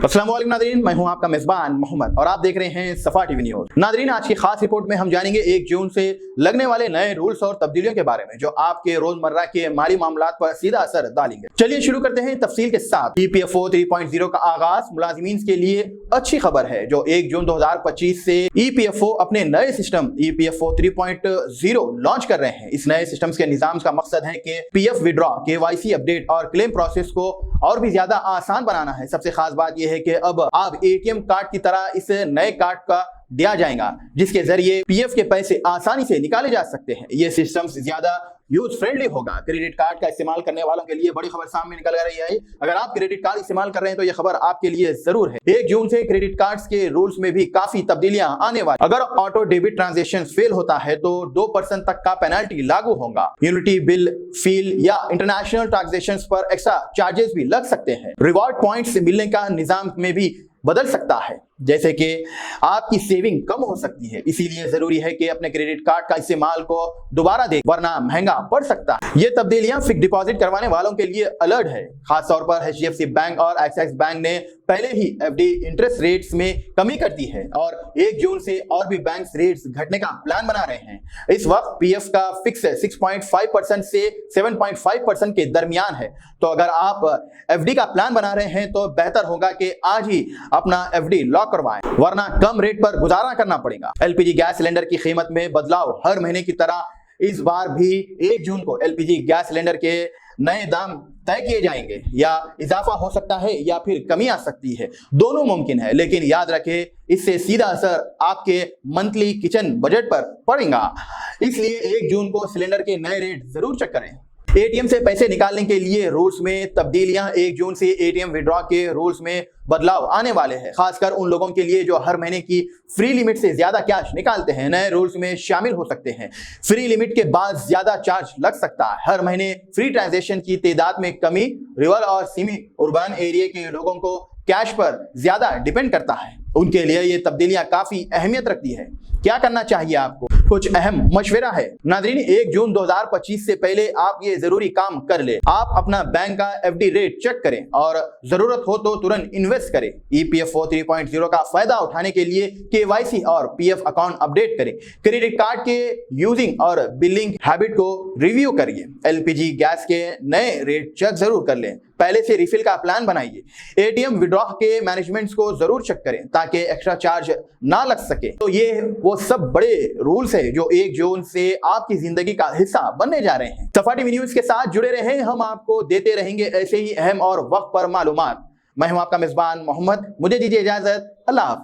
अस्सलाम वालेकुम नादरीन, मैं हूं आपका मेजबान मोहम्मद और आप देख रहे हैं सफा टीवी न्यूज। नादरीन, आज की खास रिपोर्ट में हम जानेंगे 1 जून से लगने वाले नए रूल्स और तब्दीलियों के बारे में जो आपके रोजमर्रा के माली मामलात पर सीधा असर डालेंगे। चलिए शुरू करते हैं तफसील के साथ। EPFO 3.0 का आगाज मुलाजिमीन के लिए अच्छी खबर है। जो 1 जून 2025 से EPFO अपने नए सिस्टम EPFO 3.0 लॉन्च कर रहे हैं। इस नए सिस्टम के निजाम का मकसद है कि PF विड्रॉ, KYC अपडेट और क्लेम प्रोसेस को और भी ज्यादा आसान बनाना है। सबसे खास बात यह है कि अब आप ATM कार्ड की तरह इस नए कार्ड का दिया जाएगा जिसके जरिए PF के पैसे आसानी से निकाले जा सकते हैं। यह सिस्टम ज्यादा यूज फ्रेंडली होगा। क्रेडिट कार्ड का इस्तेमाल करने वालों के लिए बड़ी खबर सामने निकल रही है। अगर आप क्रेडिट कार्ड इस्तेमाल कर रहे हैं तो यह खबर आपके लिए जरूर है। 1 जून से क्रेडिट कार्ड्स के रूल्स में भी काफी तब्दीलियां आने वाली। अगर ऑटो डेबिट ट्रांजैक्शन फेल होता है तो 2% तक का पेनल्टी लागू होगा। यूनिटी बिल, फील या इंटरनेशनल ट्रांजैक्शन पर एक्स्ट्रा चार्जेस भी लग सकते हैं। रिवॉर्ड पॉइंट्स मिलने का निजाम में भी बदल सकता है, जैसे कि आपकी सेविंग कम हो सकती है। इसीलिए जरूरी है कि अपने क्रेडिट कार्ड का इस्तेमाल को दोबारा दें, वरना महंगा पड़ सकता है। ये तब्दीलियां फिक्स डिपॉजिट करवाने वालों के लिए अलर्ट है। खासतौर पर HDFC बैंक और एक्सिस बैंक ने पहले ही FD इंटरेस्ट रेट्स में कमी कर दी है और 1 जून से और भी बैंक रेट्स घटने का प्लान बना रहे हैं। इस वक्त PF का फिक्स 6.5% से 7.5% के दरमियान है। तो अगर आप FD का प्लान बना रहे हैं तो बेहतर होगा कि आज ही अपना FD लॉक करवाएं, वरना कम रेट पर गुजारा करना पड़ेगा। LPG गैस सिलेंडर की कीमत में बदलाव हर महीने की तरह इस बार भी 1 जून को LPG गैस सिलेंडर के नए दाम तय किए जाएंगे। या इजाफा हो सकता है या फिर कमी आ सकती है, दोनों मुमकिन है। लेकिन याद रखें, इससे सीधा असर आपके मंथली किचन बजट पर पड़ेगा। इसलिए 1 जून को सिलेंडर के नए रेट जरूर चेक करें। ATM से पैसे निकालने के लिए रूल्स में तब्दीलियां। 1 जून से ATM विड्रॉ के रूल्स में बदलाव आने वाले हैं, खासकर उन लोगों के लिए जो हर महीने की फ्री लिमिट से ज्यादा कैश निकालते हैं। नए रूल्स में शामिल हो सकते हैं। फ्री लिमिट के बाद ज्यादा चार्ज लग सकता है। हर महीने फ्री ट्रांजैक्शन की तादाद में कमी रूरल और सेमी अर्बन एरिया के लोगों को कैश पर ज्यादा डिपेंड करता है। उनके लिए ये तब्दीलियां काफी अहमियत रखती है। क्या करना चाहिए आपको? कुछ अहम मशवरा है। नादरीन, 1 जून 2025 से पहले आप ये जरूरी काम कर ले। आप अपना बैंक का FD रेट चेक करें और जरूरत हो तो तुरंत इन्वेस्ट करें। EPFO 3.0 का फायदा उठाने के लिए KYC और PF अकाउंट अपडेट करें। क्रेडिट कार्ड के यूजिंग और बिलिंग हैबिट को रिव्यू करिए। LPG गैस के नए रेट चेक जरूर कर लें। पहले से रिफिल का प्लान बनाइए। ATM विड्रॉ के मैनेजमेंट को जरूर चेक करें ताकि एक्स्ट्रा चार्ज ना लग सके। तो ये वो सब बड़े रूल्स है जो 1 जून से आपकी जिंदगी का हिस्सा बनने जा रहे हैं। सफा टीवी न्यूज के साथ जुड़े रहें, हम आपको देते रहेंगे ऐसे ही अहम और वक्त पर मालूमात। मैं हूं आपका मेजबान मोहम्मद, मुझे दीजिए इजाजत। अल्लाह हाफिज।